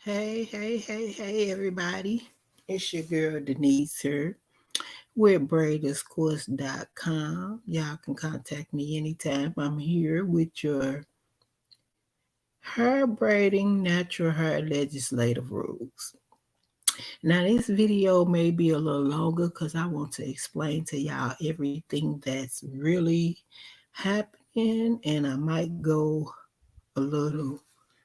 Hey, everybody. It's your girl Denise here with braiderscourse.com. Y'all can contact me anytime. I'm here with your hair braiding natural hair legislative rules. Now, this video may be a little longer because I want to explain to y'all everything that's really happening, and I might go a little,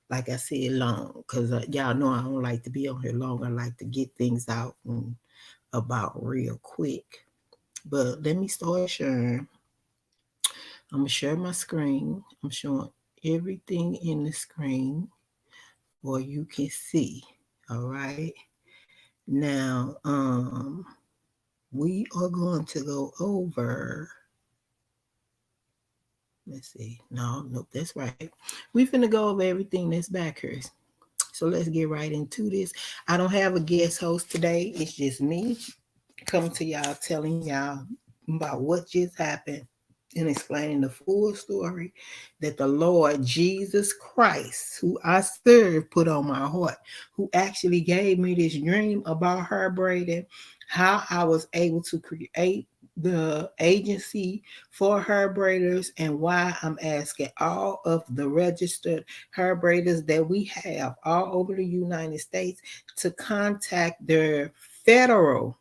like I said, long because y'all know I don't like to be on here long. I like to get things out and about real quick. But let me start sharing. I'm gonna share my screen. I'm showing everything in the screen for you can see. All right. Now, we are going to go over. Let's see. No, nope, that's right. We finna go over everything that's back here. So let's get right into this. I don't have a guest host today. It's just me coming to y'all, telling y'all about what just happened and explaining the full story that the Lord Jesus Christ, who I serve, put on my heart, who actually gave me this dream about hair braiding, how I was able to create the agency for hair braiders, and why I'm asking all of the registered hair braiders that we have all over the United States to contact their federal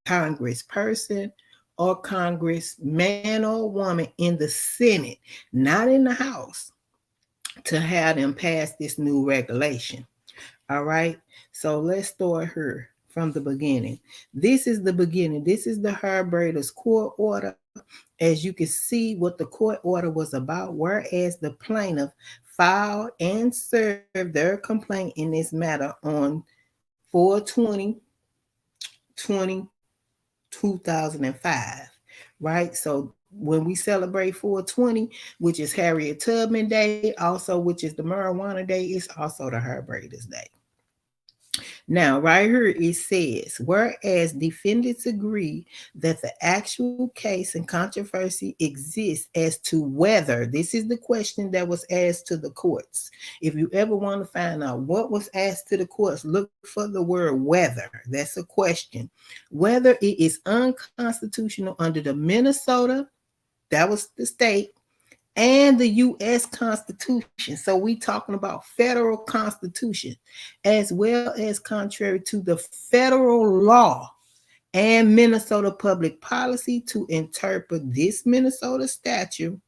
congressperson or congressman or woman in the Senate, not in the House, to have them pass this new regulation. All right. So let's start here from the beginning. This is the beginning. This is the hair braiders court order. As you can see what the court order was about, whereas the plaintiff filed and served their complaint in this matter on 4/20 2005, right? So when we celebrate 4/20, which is Harriet Tubman Day, also which is the Marijuana Day, it's also the Hair Braiders Day. Now, right here it says, whereas defendants agree that the actual case and controversy exists as to whether, this is the question that was asked to the courts. If you ever want to find out what was asked to the courts, look for the word whether. That's a question. Whether it is unconstitutional under the Minnesota, that was the state, and the U.S. Constitution. So we talking about federal constitution, as well as contrary to the federal law and Minnesota public policy to interpret this Minnesota statute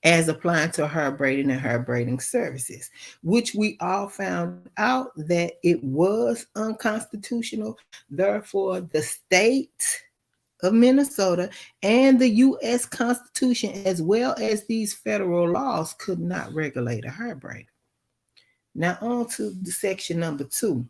as applying to hair braiding and hair braiding services, which we all found out that it was unconstitutional. Therefore, the state of Minnesota and the U.S. Constitution, as well as these federal laws, could not regulate a hair braid. Now, on to the section number 2.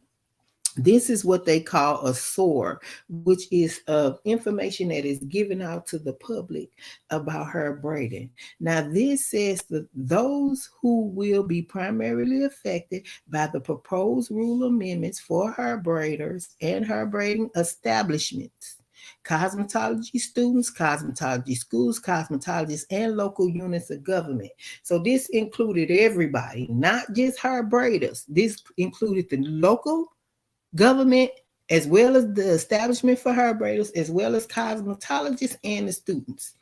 This is what they call a SOAR, which is information that is given out to the public about hair braiding. Now, this says that those who will be primarily affected by the proposed rule amendments for hair braiders and hair braiding establishments, cosmetology students, cosmetology schools, cosmetologists, and local units of government. So this included everybody, not just hair braiders. This included the local government, as well as the establishment for hair braiders, as well as cosmetologists and the students.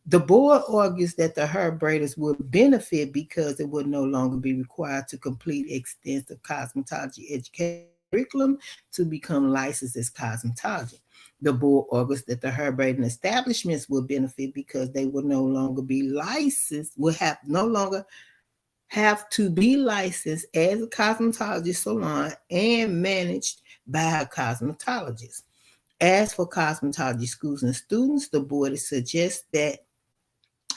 The board argues that the hair braiders would benefit because it would no longer be required to complete extensive cosmetology education curriculum to become licensed as cosmetology. The board argues that the hair braiding establishments would benefit because they would no longer be licensed, would have no longer have to be licensed as a cosmetologist salon and managed by a cosmetologist. As for cosmetology schools and students, the board suggests that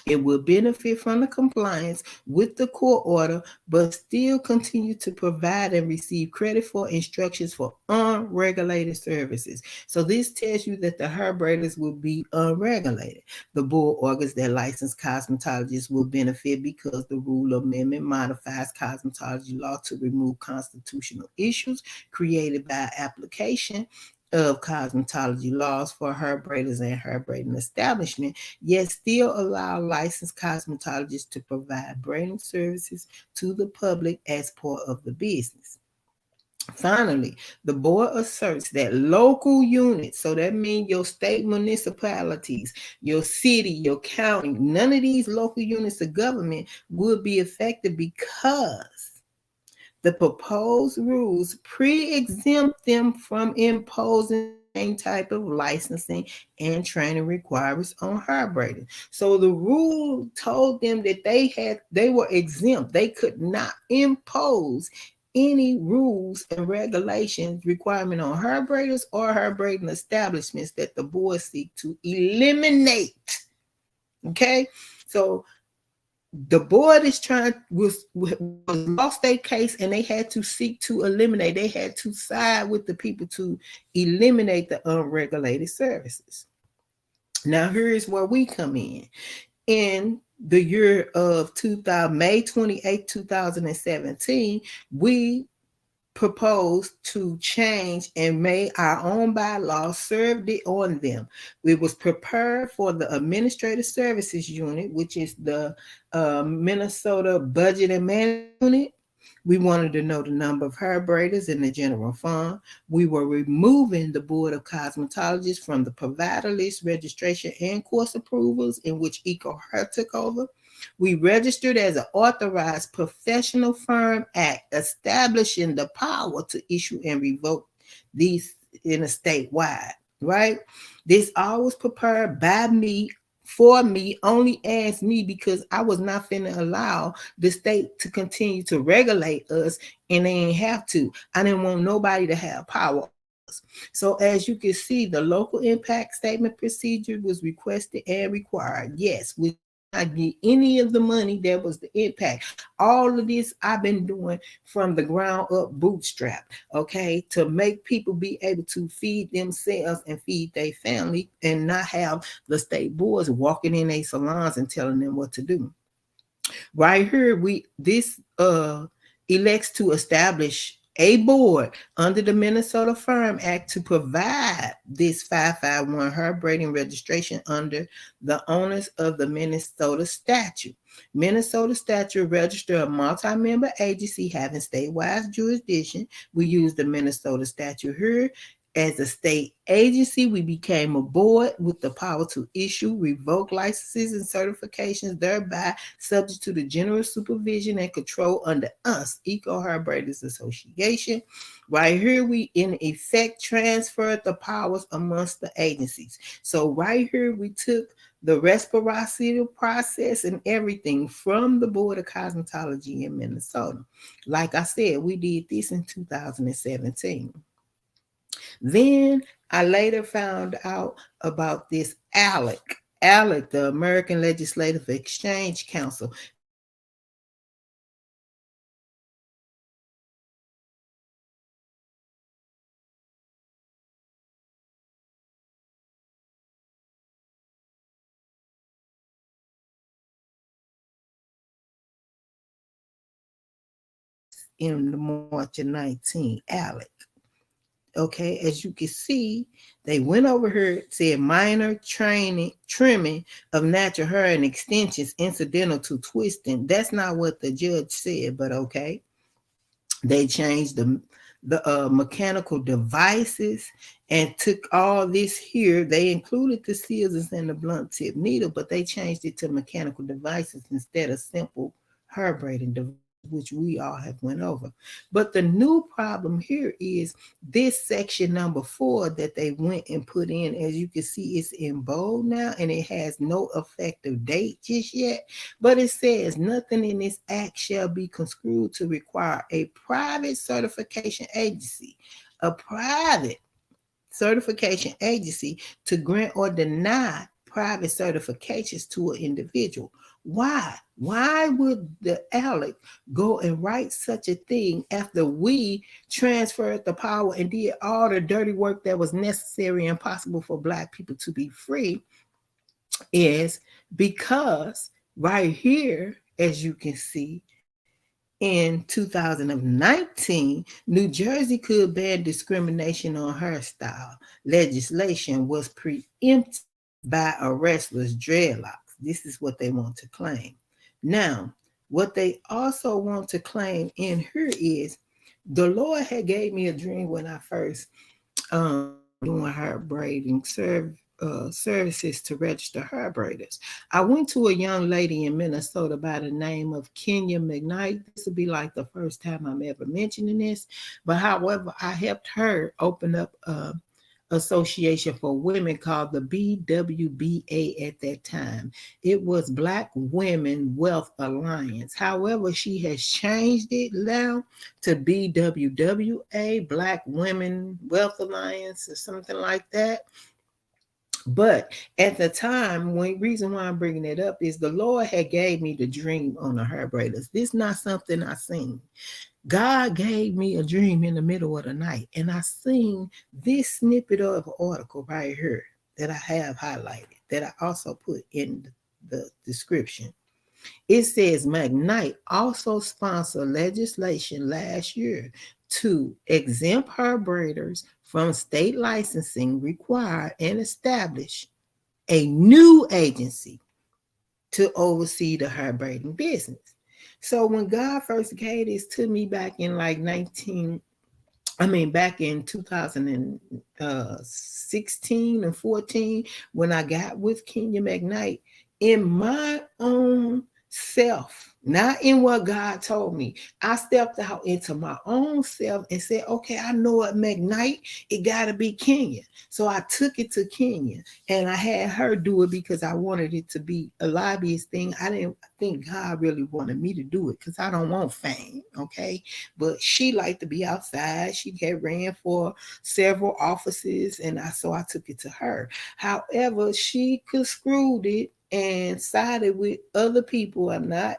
it will benefit from the compliance with the court order, but still continue to provide and receive credit for instructions for unregulated services. So this tells you that the hair braiders will be unregulated. The board argues that licensed cosmetologists will benefit because the rule amendment modifies cosmetology law to remove constitutional issues created by application of cosmetology laws for hair braiders and hair braiding establishment, yet still allow licensed cosmetologists to provide braiding services to the public as part of the business. Finally, the board asserts that local units, so that means your state municipalities, your city, your county, none of these local units of government would be affected because the proposed rules pre-exempt them from imposing the same type of licensing and training requirements on hair braiding. So the rule told them that they were exempt. They could not impose any rules and regulations requirement on hair braiders or hair braiding establishments that the board seek to eliminate. Okay, so the board is trying was lost their case, and they had to seek to eliminate. They had to side with the people to eliminate the unregulated services. Now here is where we come in. In the year of 2000, May 28, 2017, we proposed to change and made our own bylaws, served it on them. It was prepared for the Administrative Services Unit, which is the Minnesota Budget and Management Unit. We wanted to know the number of hair braiders in the general fund. We were removing the Board of Cosmetologists from the provider list, registration, and course approvals, in which EcoHair took over. We registered as an authorized professional firm act, establishing the power to issue and revoke these in a statewide, right? This all was prepared by me, for me, only as me, because I was not finna allow the state to continue to regulate us, and they ain't have to. I didn't want nobody to have power. So as you can see, the local impact statement procedure was requested and required. Yes, we not get any of the money that was the impact. All of this I've been doing from the ground up bootstrap, okay, to make people be able to feed themselves and feed their family and not have the state boards walking in their salons and telling them what to do. Right here, we this elects to establish a board under the Minnesota Firm Act to provide this 551 hair braiding registration under the onus of the Minnesota statute. Minnesota statute register a multi-member agency having statewide jurisdiction. We use the Minnesota statute here. As a state agency, we became a board with the power to issue, revoke licenses and certifications, thereby subject to the general supervision and control under us, Eco Hair Braiders Association. Right here, we in effect transferred the powers amongst the agencies. So right here, we took the reciprocity process and everything from the Board of Cosmetology in Minnesota. Like I said, we did this in 2017. Then I later found out about this ALEC, the American Legislative Exchange Council. In the March of 19, ALEC. Okay, as you can see, they went over here, said minor trimming of natural hair and extensions incidental to twisting. That's not what the judge said, but okay. They changed the mechanical devices and took all this here. They included the scissors and the blunt tip needle, but they changed it to mechanical devices instead of simple hair braiding devices, which we all have went over. But the new problem here is this section number 4 that they went and put in. As you can see, it's in bold now, and it has no effective date just yet. But it says nothing in this act shall be construed to require a private certification agency, a private certification agency to grant or deny private certifications to an individual. Why? Why would the ALEC go and write such a thing after we transferred the power and did all the dirty work that was necessary and possible for Black people to be free? Is because right here, as you can see, in 2019, New Jersey could ban discrimination on hairstyle. Legislation was preempted by a wrestler's dreadlocks. This is what they want to claim. Now, what they also want to claim in here is The Lord had gave me a dream when I first started doing hair braiding services to register hair braiders. I went to a young lady in Minnesota by the name of Kenya McKnight. This will be like the first time I'm ever mentioning this, but however, I helped her open up association for women called the BWBA at that time. It was Black Women Wealth Alliance. However, she has changed it now to BWWA, Black Women Wealth Alliance, or something like that. But at the time, one reason why I'm bringing it up is the Lord had gave me the dream on the hair braiders. This is not something I seen. God gave me a dream in the middle of the night, and I seen this snippet of an article right here that I have highlighted, that I also put in the description. It says McKnight also sponsored legislation last year to exempt her braiders from state licensing required and establish a new agency to oversee the hair braiding business. So when God first gave this to me back in like back in 2016 and 14, when I got with Kenya McKnight, in my own self, not in what God told me, I stepped out into my own self and said, okay, I know at McKnight, it got to be Kenya. So I took it to Kenya and I had her do it because I wanted it to be a lobbyist thing. I didn't think God really wanted me to do it because I don't want fame, okay? But she liked to be outside. She had ran for several offices, and so I took it to her. However, she screwed it and sided with other people. I'm not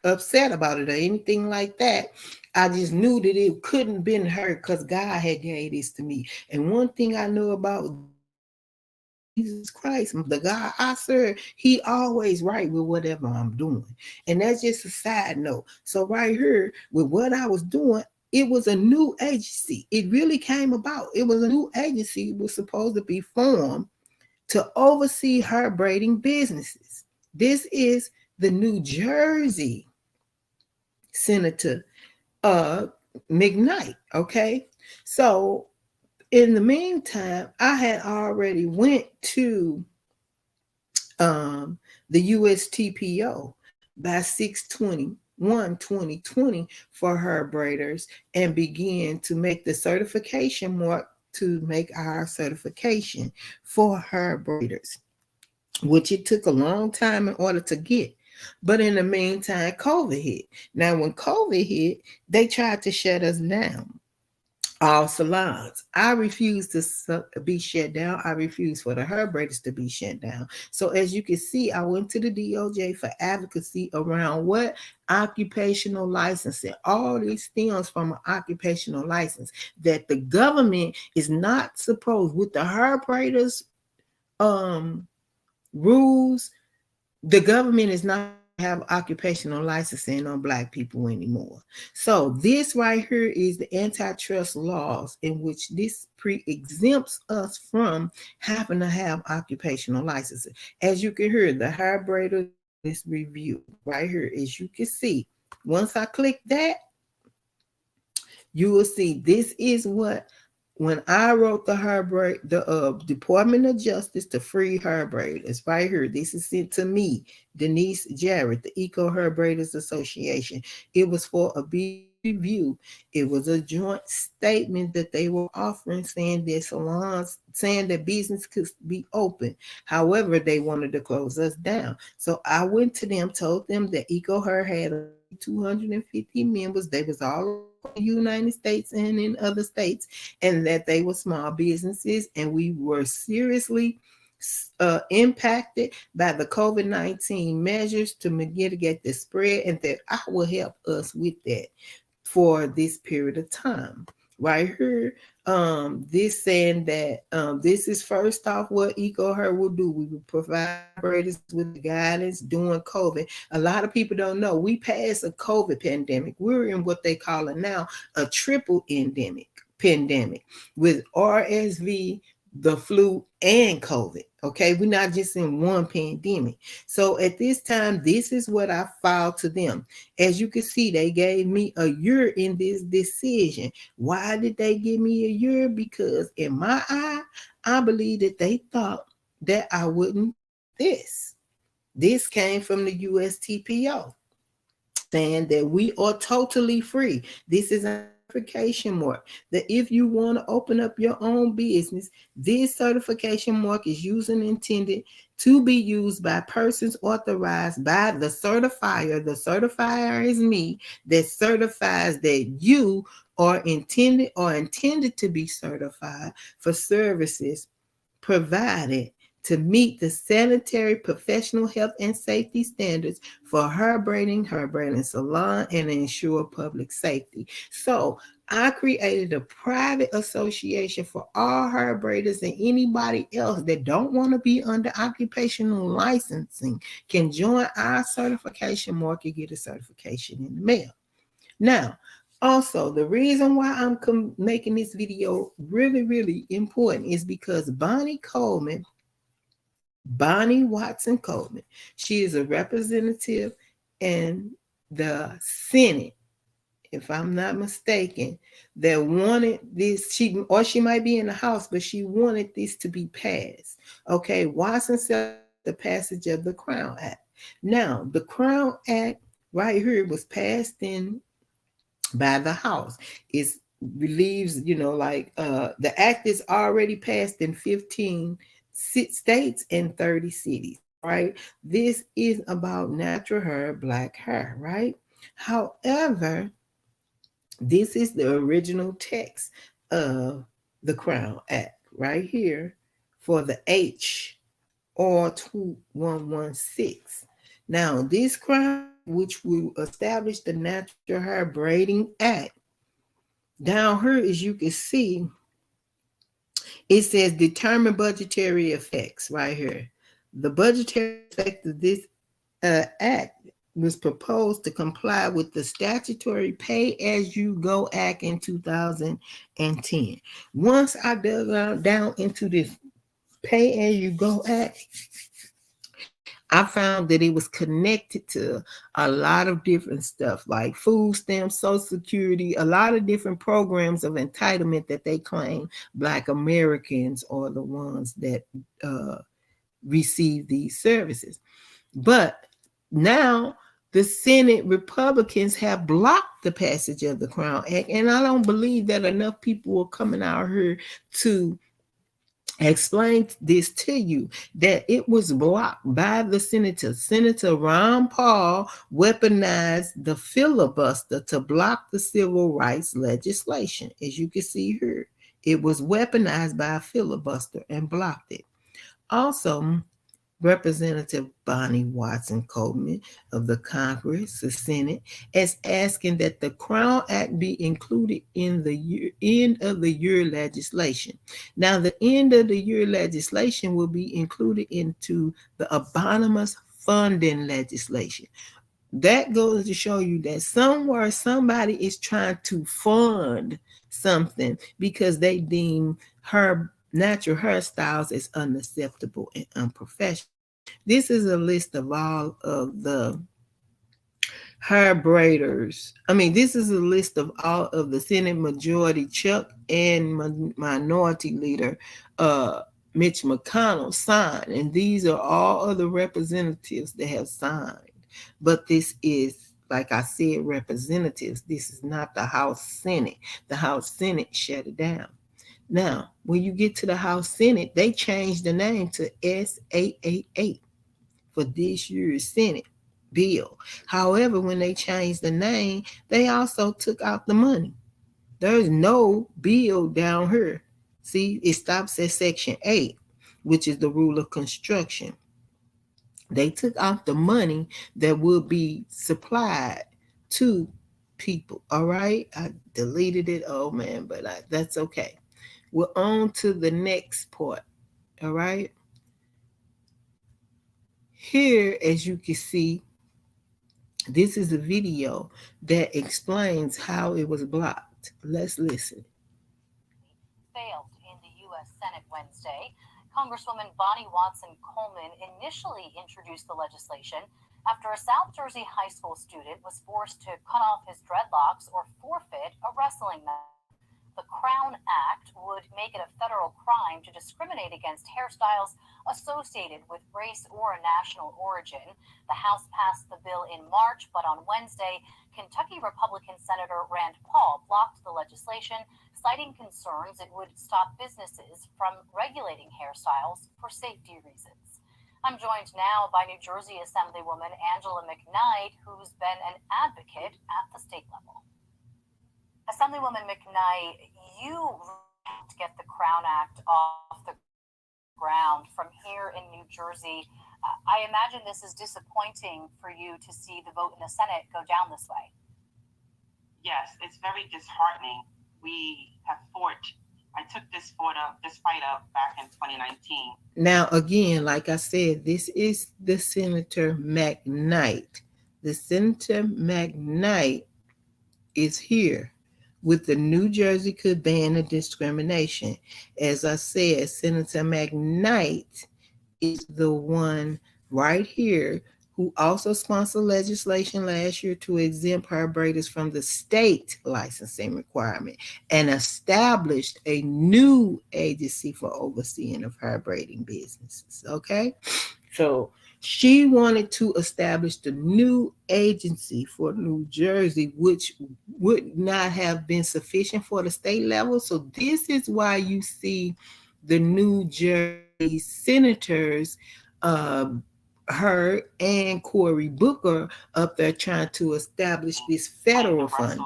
upset about it or anything like that. I just knew that it couldn't been her because God had gave this to me. And one thing I know about Jesus Christ, the God I serve, he always right with whatever I'm doing. And that's just a side note. So right here, with what I was doing, it was a new agency. It really came about. It was a new agency. It was supposed to be formed to oversee her braiding businesses. This is the New Jersey Senator uh McKnight. Okay. So in the meantime, I had already went to um, the USTPO by 6/21/2020 for her braiders and began to make the certification mark to make our certification for her braiders, which it took a long time in order to get. But in the meantime, COVID hit. Now, when COVID hit, they tried to shut us down, all salons. I refuse to be shut down. I refuse for the hair braiders to be shut down. So as you can see, I went to the DOJ for advocacy around what? Occupational licensing. All these stems from an occupational license that the government is not supposed, with the hair braiders rules, the government is not have occupational licensing on Black people anymore. So this right here is the antitrust laws in which this pre-exempts us from having to have occupational licenses. As you can hear, the hair braider is review right here. As you can see, once I click that, you will see this is what, when I wrote the Department of Justice to free hair braiders, right here. This is sent to me, Denise Jarrett, the Eco Hair Braiders Association. It was for a review. It was a joint statement that they were offering, saying that salons, saying that business could be open. However, they wanted to close us down. So I went to them, told them that Eco Hair had 250 members. They was all over the United States and in other states, and that they were small businesses, and we were seriously impacted by the COVID-19 measures to mitigate the spread, and that I will help us with that for this period of time. Right here, this saying that this is first off what EcoHer will do. We will provide operators with the guidance during COVID. A lot of people don't know we passed a COVID pandemic. We're in what they call it now a triple endemic pandemic with RSV, the flu, and COVID. Okay, we're not just in one pandemic. So at this time, this is what I filed to them. As you can see, they gave me a year in this decision. Why did they give me a year? Because in my eye, I believe that they thought that I wouldn't take this. This came from the USTPO saying that we are totally free. This is a certification mark. That if you want to open up your own business, this certification mark is used and intended to be used by persons authorized by the certifier. The certifier is me that certifies that you are intended to be certified for services provided to meet the sanitary, professional health, and safety standards for hair braiding salon, and ensure public safety. So I created a private association for all hair braiders, and anybody else that don't want to be under occupational licensing can join our certification market, get a certification in the mail. Now, also, the reason why I'm making this video really, really important is because Bonnie Watson Coleman, she is a representative in the Senate, if I'm not mistaken, that wanted this, she might be in the House, but she wanted this to be passed. Okay, Watson celebrated the passage of the Crown Act. Now, the Crown Act right here was passed in by the House. It relieves, the act is already passed in 15 states and 30 cities, right? This is about natural hair, black hair, right? However, this is the original text of the Crown Act right here for the HR 2116. Now, this Crown Act, which will establish the Natural Hair Braiding Act, down here, as you can see, it says determine budgetary effects right here. The budgetary effect of this act was proposed to comply with the statutory Pay As You Go Act in 2010. Once I dug down into this Pay As You Go Act, I found that it was connected to a lot of different stuff like food stamps, Social Security, a lot of different programs of entitlement that they claim Black Americans are the ones that uh, receive these services. But now the Senate Republicans have blocked the passage of the Crown Act, and I don't believe that enough people are coming out here to explain this to you, that it was blocked by the senator. Senator Ron Paul weaponized the filibuster to block the civil rights legislation. As you can see here, it was weaponized by a filibuster and blocked it. Also, Representative Bonnie Watson Coleman of the Congress, the Senate, is asking that the Crown Act be included in the end of the year legislation. Now, the end of the year legislation will be included into the eponymous funding legislation. That goes to show you that somewhere somebody is trying to fund something because they deem her natural hairstyles as unacceptable and unprofessional. This is a list of all of the hair braiders. This is a list of all of the Senate Majority Chuck and Minority Leader Mitch McConnell signed, and these are all other representatives that have signed. But this is, like I said, representatives. This is not the House Senate. The House Senate shut it down. Now, when you get to the House Senate, they changed the name to S888 for this year's Senate bill. However, when they changed the name, they also took out the money. There's no bill down here. See, it stops at Section 8, which is the rule of construction. They took out the money that will be supplied to people. All right. I deleted it. Oh, man, but that's okay. We're on to the next part. All right. Here, as you can see, this is a video that explains how it was blocked. Let's listen. Failed in the U.S. Senate Wednesday. Congresswoman Bonnie Watson Coleman initially introduced the legislation after a South Jersey high school student was forced to cut off his dreadlocks or forfeit a wrestling match. The Crown Act would make it a federal crime to discriminate against hairstyles associated with race or national origin. The House passed the bill in March, but on Wednesday, Kentucky Republican Senator Rand Paul blocked the legislation, citing concerns it would stop businesses from regulating hairstyles for safety reasons. I'm joined now by New Jersey Assemblywoman Angela McKnight, who's been an advocate at the state level. Assemblywoman McKnight, you helped get the Crown Act off the ground from here in New Jersey. I imagine this is disappointing for you to see the vote in the Senate go down this way. Yes, it's very disheartening. We have fought. I took this fight up back in 2019. Now, again, like I said, this is the Senator McKnight. The Senator McKnight is here with the New Jersey could ban of discrimination. As I said, Senator McKnight is the one right here who also sponsored legislation last year to exempt hair braiders from the state licensing requirement and established a new agency for overseeing of hair braiding businesses. Okay, so she wanted to establish the new agency for New Jersey, which would not have been sufficient for the state level. So this is why you see the New Jersey senators, her and Cory Booker, up there trying to establish this federal funding.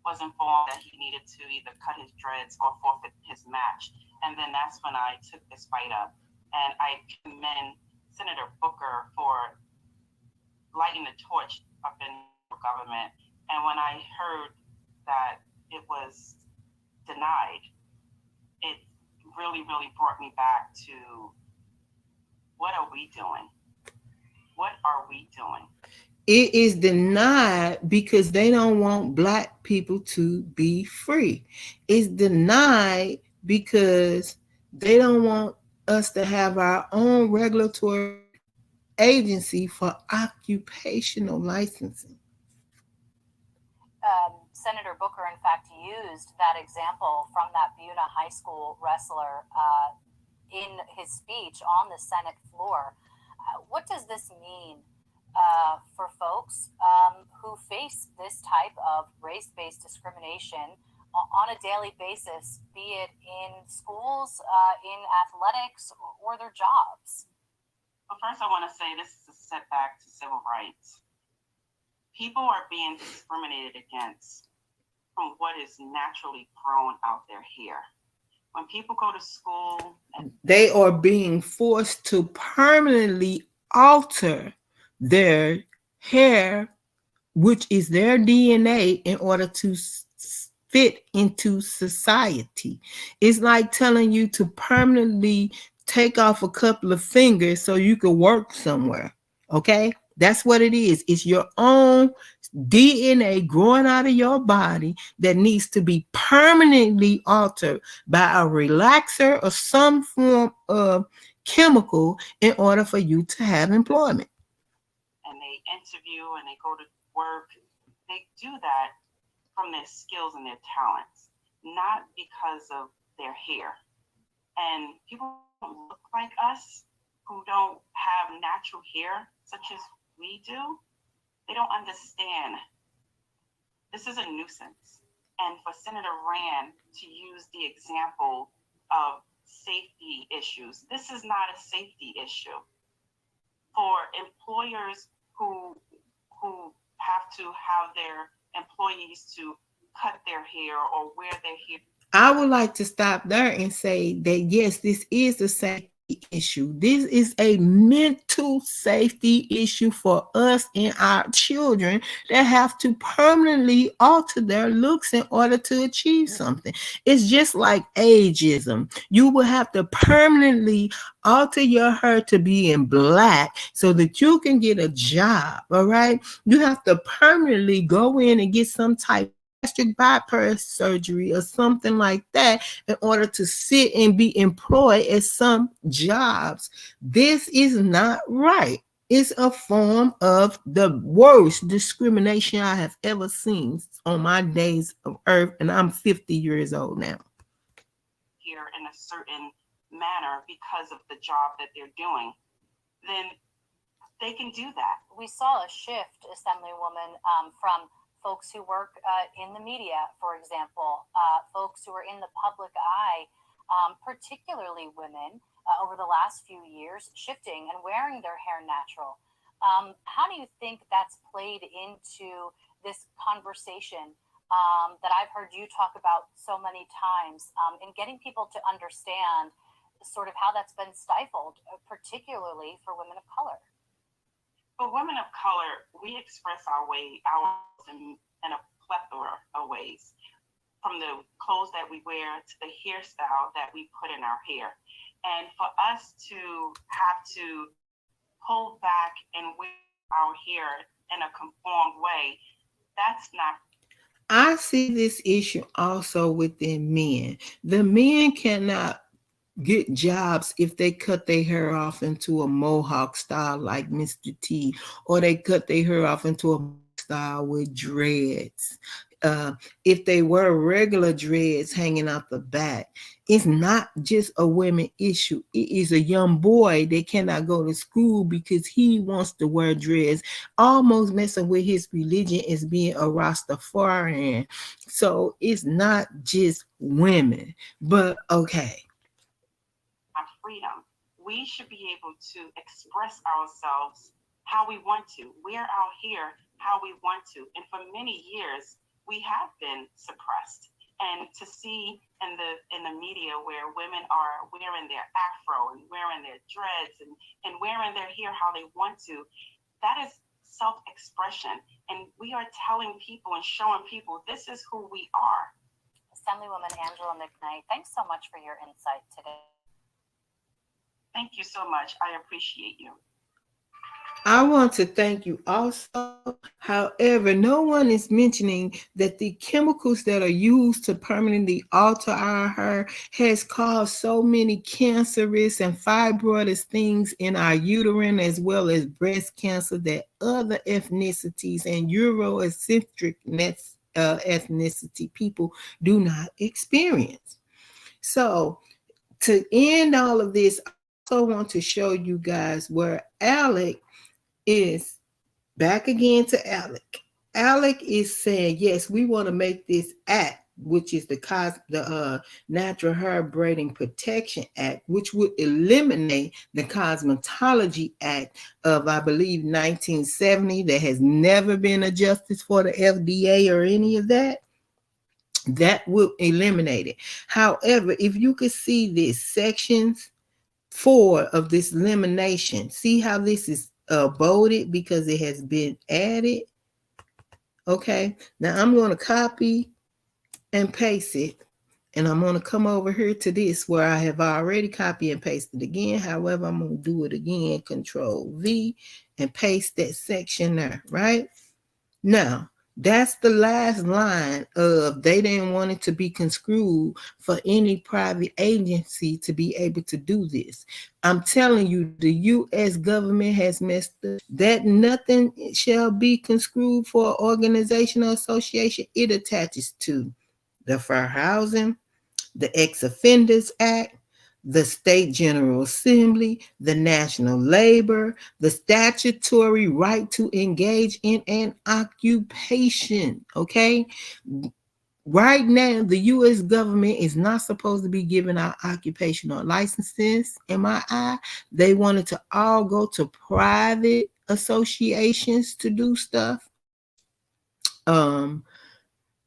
Was informed that he needed to either cut his dreads or forfeit his match, and then that's when I took this fight up. And I commend Senator Booker for lighting the torch up in government. And when I heard that it was denied, it really, really brought me back to what are we doing? What are we doing? It is denied because they don't want Black people to be free. It's denied because they don't want us to have our own regulatory agency for occupational licensing. Senator Booker, in fact, used that example from that Buena High School wrestler in his speech on the Senate floor. What does this mean for folks who face this type of race-based discrimination on a daily basis, be it in schools, in athletics, or their jobs? Well, first I want to say this is a setback to civil rights. People are being discriminated against from what is naturally grown out their hair. When people go to school, they are being forced to permanently alter their hair, which is their DNA, in order to fit into society. It's like telling you to permanently take off a couple of fingers so you can work somewhere. Okay? That's what it is. It's your own DNA growing out of your body that needs to be permanently altered by a relaxer or some form of chemical in order for you to have employment. And they interview and they go to work. They do that from their skills and their talents, not because of their hair. And people don't look like us who don't have natural hair, such as we do. They don't understand. This is a nuisance. And for Senator Rand to use the example of safety issues, this is not a safety issue. For employers who have to have their employees to cut their hair or wear their hair. I would like to stop there and say that yes, this is a safety issue. This is a mental safety issue for us and our children that have to permanently alter their looks in order to achieve something. It's just like ageism. You will have to permanently alter your hair to be in black so that you can get a job. All right. You have to permanently go in and get some type gastric bypass surgery or something like that in order to sit and be employed at some jobs. This is not right. It's a form of the worst discrimination I have ever seen on my days of earth, and I'm 50 years old now. Here in a certain manner because of the job that they're doing, then they can do that. We saw a shift, Assemblywoman, from folks who work in the media, for example, folks who are in the public eye, particularly women, over the last few years, shifting and wearing their hair natural. How do you think that's played into this conversation that I've heard you talk about so many times, in getting people to understand sort of how that's been stifled, particularly for women of color? For women of color, we express ours in a plethora of ways, from the clothes that we wear to the hairstyle that we put in our hair. And for us to have to pull back and wear our hair in a conformed way, that's not. I see this issue also within men. The men cannot get jobs if they cut their hair off into a mohawk style like Mr. T, or they cut their hair off into a style with dreads. If they wear regular dreads hanging out the back, it's not just a women issue. It is a young boy that cannot go to school because he wants to wear dreads, almost messing with his religion as being a Rastafarian. So it's not just women, but okay. Freedom. We should be able to express ourselves how we want to, wear our hair how we want to. And for many years, we have been suppressed. And to see in the media where women are wearing their afro and wearing their dreads and wearing their hair how they want to, that is self-expression. And we are telling people and showing people this is who we are. Assemblywoman Angela McKnight, thanks so much for your insight today. Thank you so much. I appreciate you. I want to thank you also. However, no one is mentioning that the chemicals that are used to permanently alter our hair has caused so many cancerous and fibroidous things in our uterine, as well as breast cancer, that other ethnicities and Eurocentric ethnicity people do not experience. So to end all of this, I also want to show you guys where Alec is back again to Alec. Alec is saying, yes, we want to make this act, which is the Natural Hair Braiding Protection Act, which would eliminate the Cosmetology Act of, I believe, 1970, that has never been adjusted for the FDA or any of that. That will eliminate it. However, if you could see this sections 4 of this elimination, see how this is bolded because it has been added. Okay, now I'm going to copy and paste it, and I'm going to come over here to this where I have already copied and pasted again. However, I'm going to do it again, Control V, and paste that section there. Right now, that's the last line of they didn't want it to be construed for any private agency to be able to do this. I'm telling you, the U.S. government has messed up that nothing shall be construed for an organization or association. It attaches to the Fair Housing, the Ex-Offenders Act, the State General Assembly, the National Labor, the statutory right to engage in an occupation. Okay. Right now, the U.S. government is not supposed to be giving out occupational licenses. In my eye, they wanted to all go to private associations to do stuff.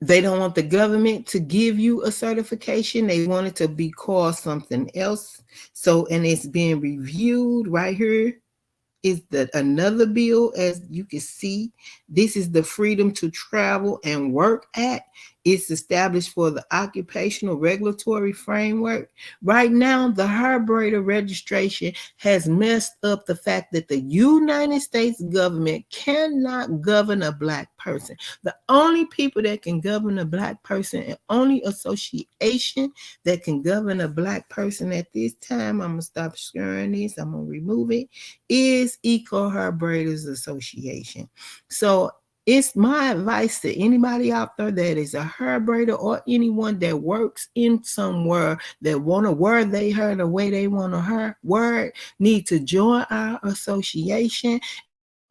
They don't want the government to give you a certification. They want it to be called something else. So, and it's being reviewed right here. Is that another bill? As you can see, this is the Freedom to Travel and Work Act. It's established for the occupational regulatory framework. Right now, the hair braider registration has messed up the fact that the United States government cannot govern a black person. The only people that can govern a black person and only association that can govern a black person at this time, I'm going to stop sharing this, I'm going to remove it, is Eco Hair Braiders Association. So it's my advice to anybody out there that is a hair braider or anyone that works in somewhere that want to wear their hair the way they want to wear it, need to join our association.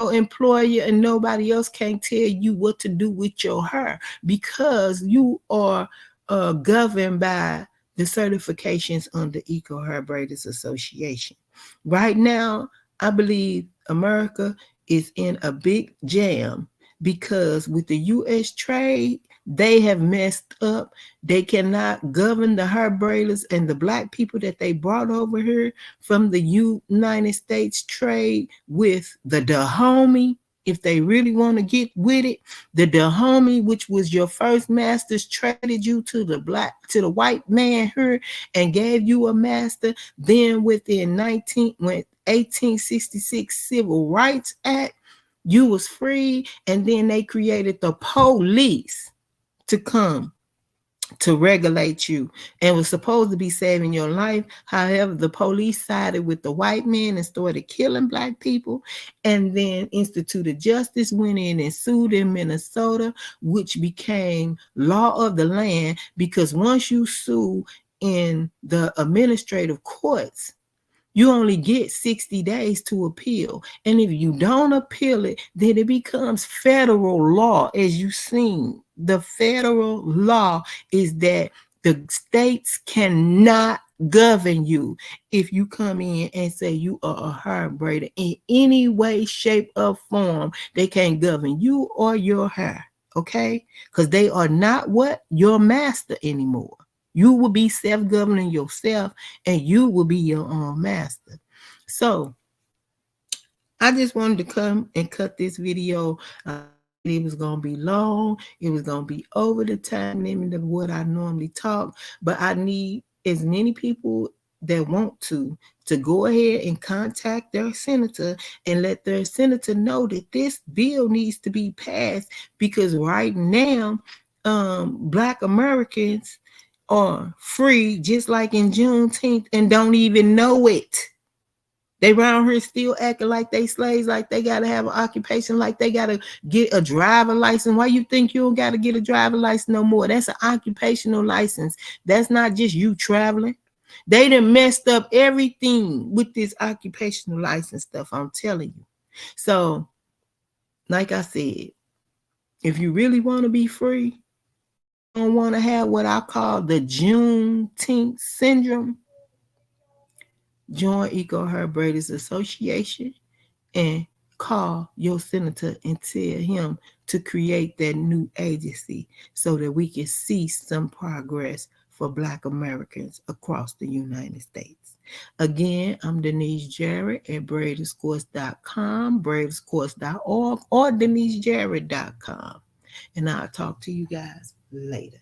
Your employer and nobody else can't tell you what to do with your hair because you are governed by the certifications on the Eco Hair Braiders Association. Right now, I believe America is in a big jam because with the U.S. trade, they have messed up. They cannot govern the hair braiders and the black people that they brought over here from the United States trade with the Dahomey. If they really want to get with it, the Dahomey, which was your first masters, traded you to the white man here and gave you a master. Then within 1866 Civil Rights Act, you was free, and then they created the police to come to regulate you and was supposed to be saving your life. However, the police sided with the white men and started killing black people. And then Institute of Justice went in and sued in Minnesota, which became law of the land because once you sue in the administrative courts, you only get 60 days to appeal. And if you don't appeal it, then it becomes federal law. As you've seen, the federal law is that the states cannot govern you if you come in and say you are a hair braider in any way, shape, or form. They can't govern you or your hair, okay? Because they are not what? Your master anymore. You will be self-governing yourself and you will be your own master. So I just wanted to come and cut this video. It was going to be long. It was going to be over the time limit of what I normally talk. But I need as many people that want to go ahead and contact their senator and let their senator know that this bill needs to be passed because right now, Black Americans are free just like in Juneteenth and don't even know it. They around here still acting like they slaves, like they gotta have an occupation, like they gotta get a driver license. Why you think you don't gotta get a driver license no more? That's an occupational license. That's not just you traveling. They done messed up everything with this occupational license stuff, I'm telling you. So, like I said, if you really want to be free, don't want to have what I call the Juneteenth syndrome, join Eco Hair Braiders Association and call your senator and tell him to create that new agency so that we can see some progress for Black Americans across the United States. Again, I'm Denise Jarrett at braiderscourse.com, braiderscourse.org, or denisejarrett.com. And I'll talk to you guys later.